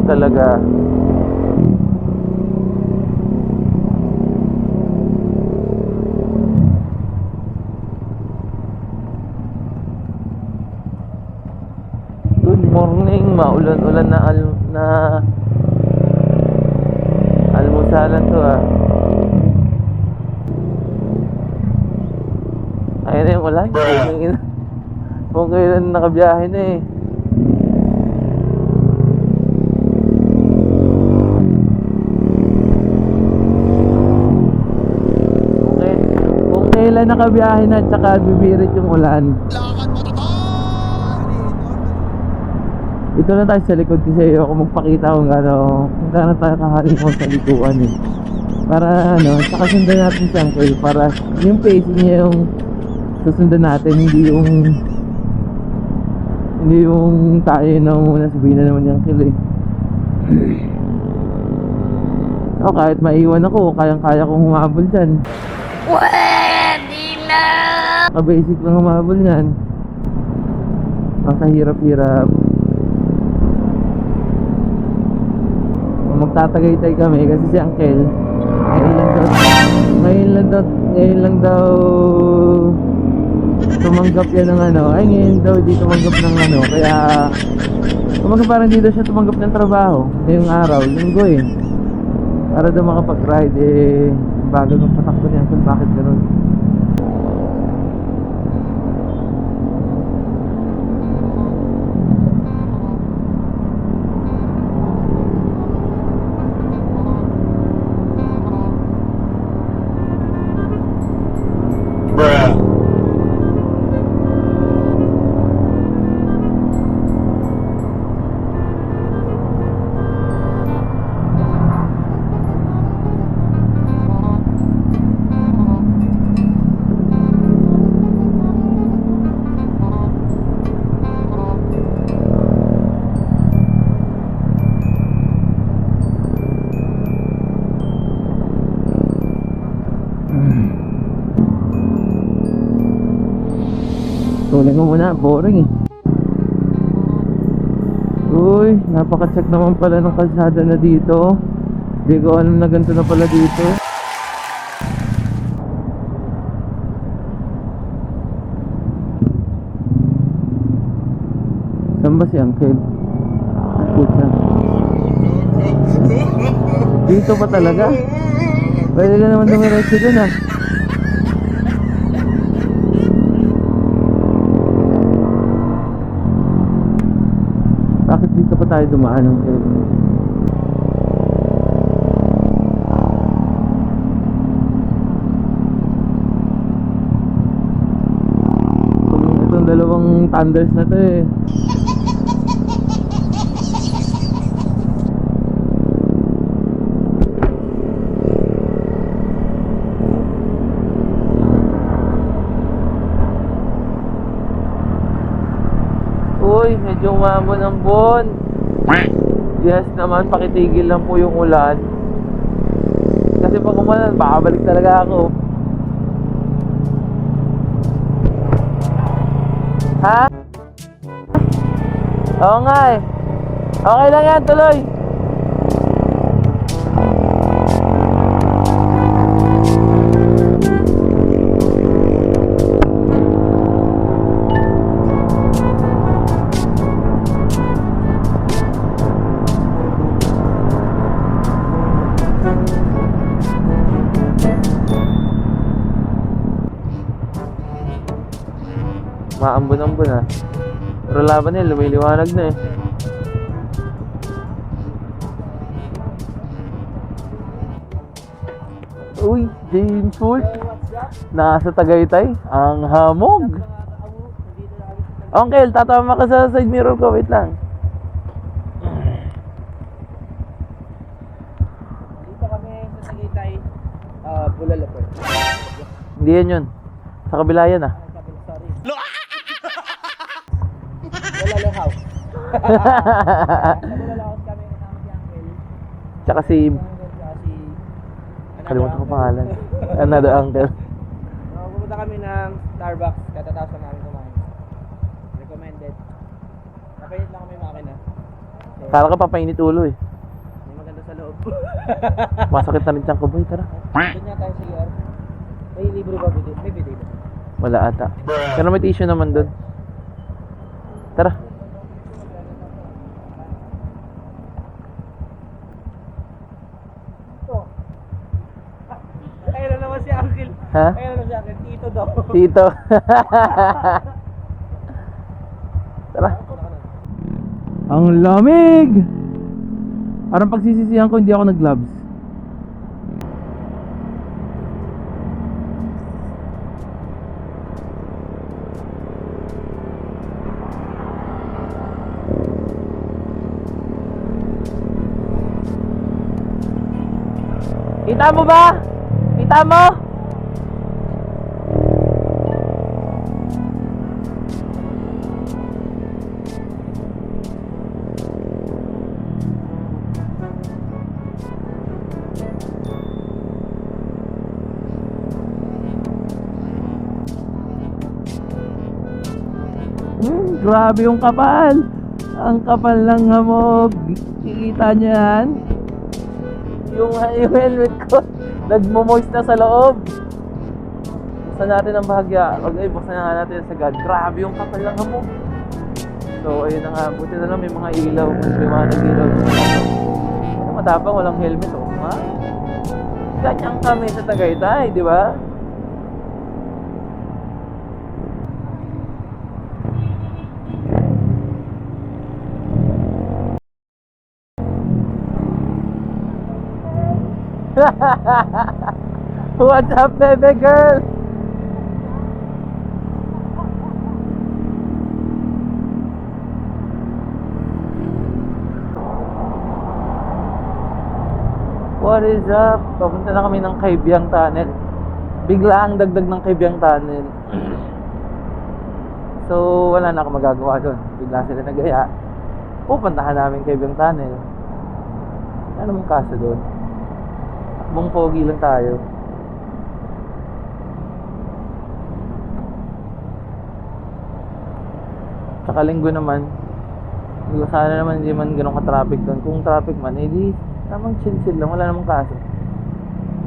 talaga. Good morning, maulan-ulan na almusalan to ah. Ayun na yung ulan. Kung kailan nakabiyahe na eh. Kung kailan nakabiyahe na at saka bibirit yung ulan. Ito na tayo sa likod kasi ako magpakita kung gaano tayo kahalimon sa likuan eh. Para saka sundan natin si Uncle para yung pacing niya yung susundan natin, hindi yung tayo na muna sabihin na naman yung Uncle eh. O kahit maiwan ako, kayang-kaya kong humabol dyan. Pwede na! Basic lang humabol yan. Ang kahirap-hirap. Magtatagaytay kami kasi si Uncle ngayon lang daw tumanggap yan ng ngayon daw di tumanggap ng kaya kumbaga parang di daw siya tumanggap ng trabaho ngayong araw, linggo eh, para daw makapag-ride eh, bago magpatakbo ni Uncle. Bakit ganun? Tuloy mo muna, boring eh. Uy, napaka-check naman pala ng kalsada na dito. Hindi ko alam na ganito na pala dito. Saan ba si Uncle? Pucha. Dito pa talaga? Pwede ka naman dumiretso dun ah. Bakit dito pa tayo dumaan ng itong dalawang thunders na to eh. Uy, medyo umamon ang buwan. Yes naman, pakitigil lang po yung ulan. Kasi pag umulan, bakabalik talaga ako. Ha? Oo nga eh. Okay lang yan, tuloy. Maambon-ambon ah. Pero laban nila, lumiliwanag na eh. Uy, James Wood. Nasa Tagaytay. Ang hamog. Uncle, tatama ka sa side mirror ko. Wait lang. Dito kami sa Tagaytay, Bulalo po. Hindi yan yun. Sa kabila yan ah. Sorry. Bulalo House. Bulalo House kami kasama si Uncle. Tsaka si... Kalimutan ko pangalan. Another uncle. Pumunta kami ng Starbucks. Katatapos na namin kumain. Recommended. Napainit lang kami makina. Kala ka papainit ulo eh. May maganda sa loob. Masakit na rin siyang kuboy, tara. Doon nga tayo sa ER. May libre ba bidit? May bidit ba? Wala ata. Pero may tissue naman doon. Tara. Ayun na naman si Uncle. Ha? Ayun na naman si Uncle. Tito daw. Tito. Tara. Ang lamig! Parang pagsisisihan ko hindi ako nag-gloves. Kita mo ba? Kita mo? Grabe yung kapal. Ang kapal ng hamog. Kikita nyo yan? Yung helmet ko nagmo-moist na sa loob. Buksan natin ang bahagya. Buksan na nga natin sa God. Grabe yung kapal ng hamog. So ayun na nga. Buti na lang may mga ilaw. May mga nag-ilaw. Ano matapang walang helmet oh. Ha? Ganyan kami sa Tagaytay, di ba? What's up, baby girl? What is up? Papunta na kami ng Kaibiyang Tunnel. Bigla ang dagdag ng Kaibiyang Tunnel. So, wala na akong magagawa doon. Bigla sila nagaya. Pupuntahan namin Kaibiyang Tunnel. Ano mong kaso doon? Takbong pogi lang tayo. Tsaka linggo naman. Sana naman hindi man ganun ka-traffic doon. Kung traffic man, edi tamang chill lang. Wala namang kaso.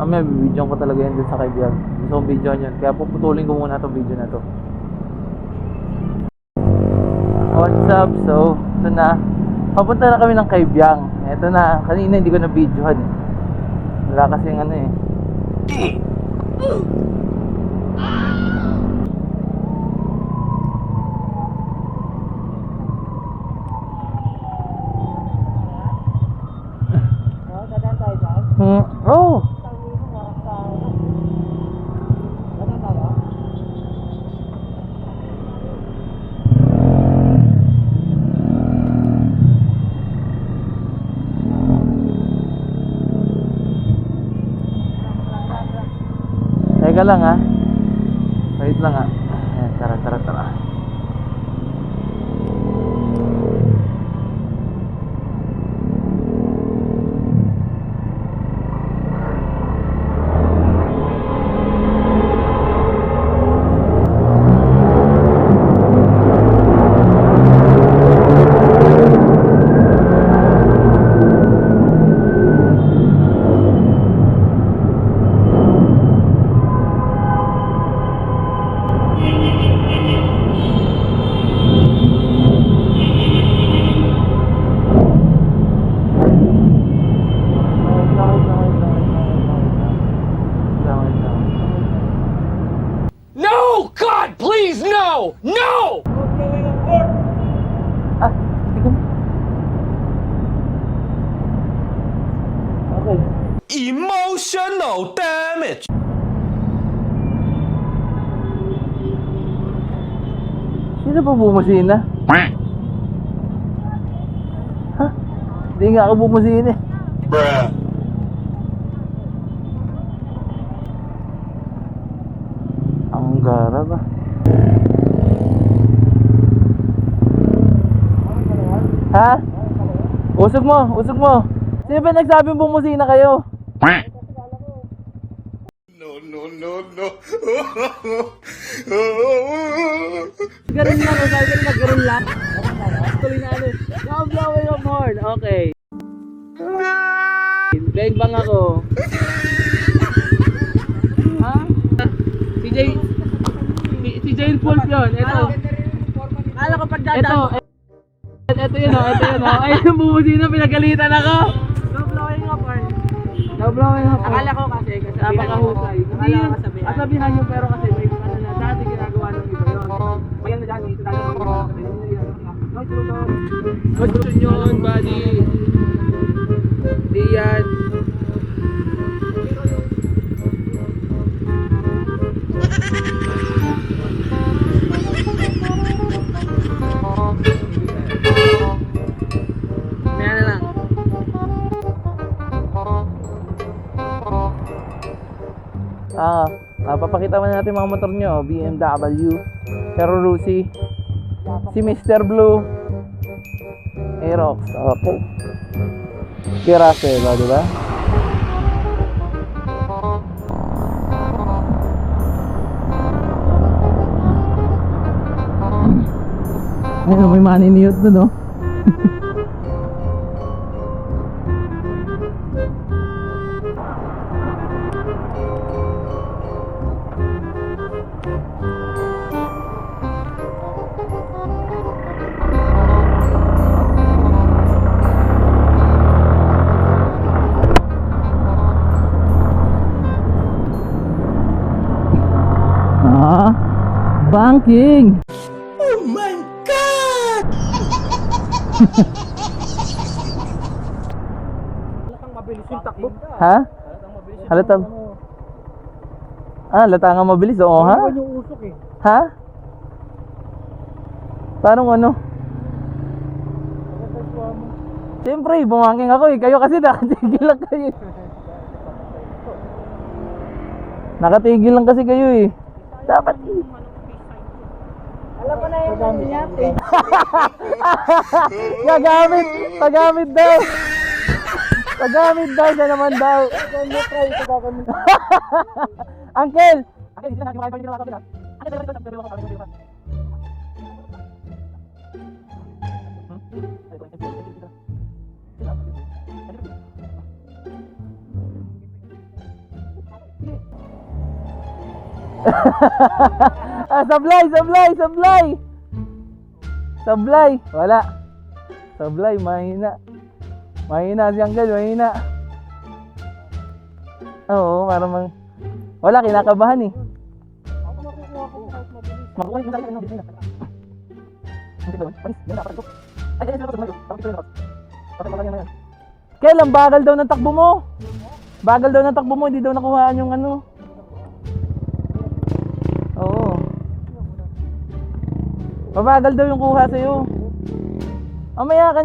Mamaya bibidyoan ko talaga yan dun sa Kaibiyang. Gusto kong videoan yun. Kaya puputulin ko muna itong video na to. What's up? So, ito na. Papunta na kami ng Kaibiyang. Ito na. Kanina hindi ko na videohan eh. Wala kasing ano eh. Dadaan tayo dyan. Oh! Dadaan tayo. Teka lang ha. Wait lang ha. Ayan, tara. No! God, please, no! No! Ah, hindi ko. Okay. Emotional damage! Sino pa bumusina? Ha? Hindi nga ako bumusina eh. Bruh. Ang gara ba? Ha? Usog mo. Sino ba nagsabing bumusina kayo? No. Garon lang, sabi ko naggaron lang. Tuloy na ano. I'm blowing up hard. Abang ako. Ha? Si Jane Pulse yun. Ito. Kala ko pagdadaan. Ito yun o. Ay, yung bumusina, pinagalitan ako. No blowing up or? No blowing up. Akala ko kasi Napakahusay. Akala ko kasabihan. Kasabihan yun, pero kasi may ano na, dati ginagawa ng iba yun. May ano dyan, ito dati ng iba. Gusto yun, buddy. Di yan. Maya na lang. Papakita mo natin mga motor nyo. BMW, Ferrucci, si Mr. Blue, Aerox, okay. Kirasela, di ba? Ayun, may maniniyot doon, no? Banking! Oh my God! Halatang mabilis yung takbo. Ha? Halatang halata nga mabilis, oo ha? Yung usok eh. Ha? Parang ano? Siyempre, bumangking ako eh. Kayo kasi nakatigil lang kayo eh. Nakatigil lang kasi kayo eh. Dapat eh. Alam ko na yung ano niya. Gagamit! Pagamit daw! Pagamit daw na naman daw! Uncle! Uncle, isa na natin makikita natin ha? Sablay! Wala. Sablay, mahina. Mahina si Uncle, mahina. Oo, parang wala, kinakabahan eh. Makuha yung tayo ng bisina. Kailan bagal daw ng takbo mo? Bagal daw ng takbo mo, hindi daw nakuhaan yung ano. Oo. Mabagal daw yung kuha sa'yo. Mamaya ka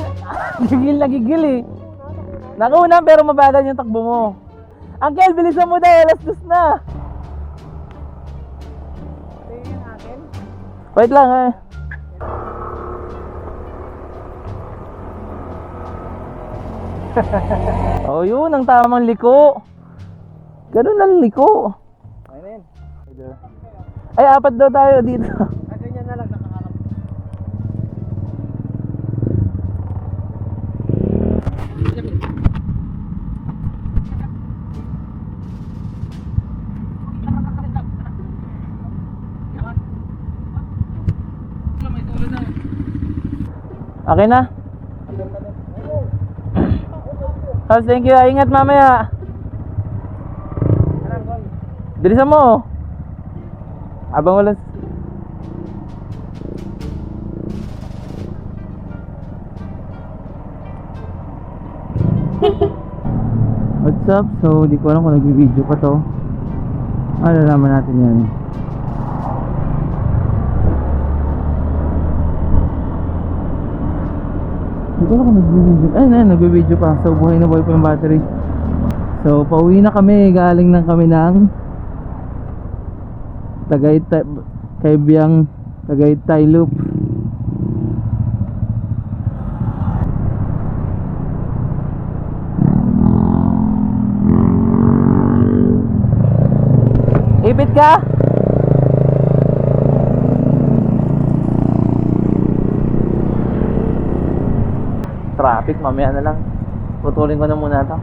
gigil na gigil eh. Nakuha pero mabagal yung takbo mo. Uncle, bilisan mo daw, alas 2 na. Wait lang eh. Oh, yun ang tamang liko. Ganun ang liko. Ayun. Ay, apat daw tayo dito. Ganyan na lang nakakarap. Okay na? Oh, thank you. Ingat mamaya. Bilisan mo. Abang wala. What's up? So, di ko alam kung nag-video pa to. Alalaman natin yan. Di ko alam kung nag-video. Ay, nag-video pa. So, buhay na buhay pa yung battery. So, pauwi na kami. Galing lang kami ng Tagaytay Loop. Ipit ka? Traffic, mamaya na lang. Putulin ko na muna ito.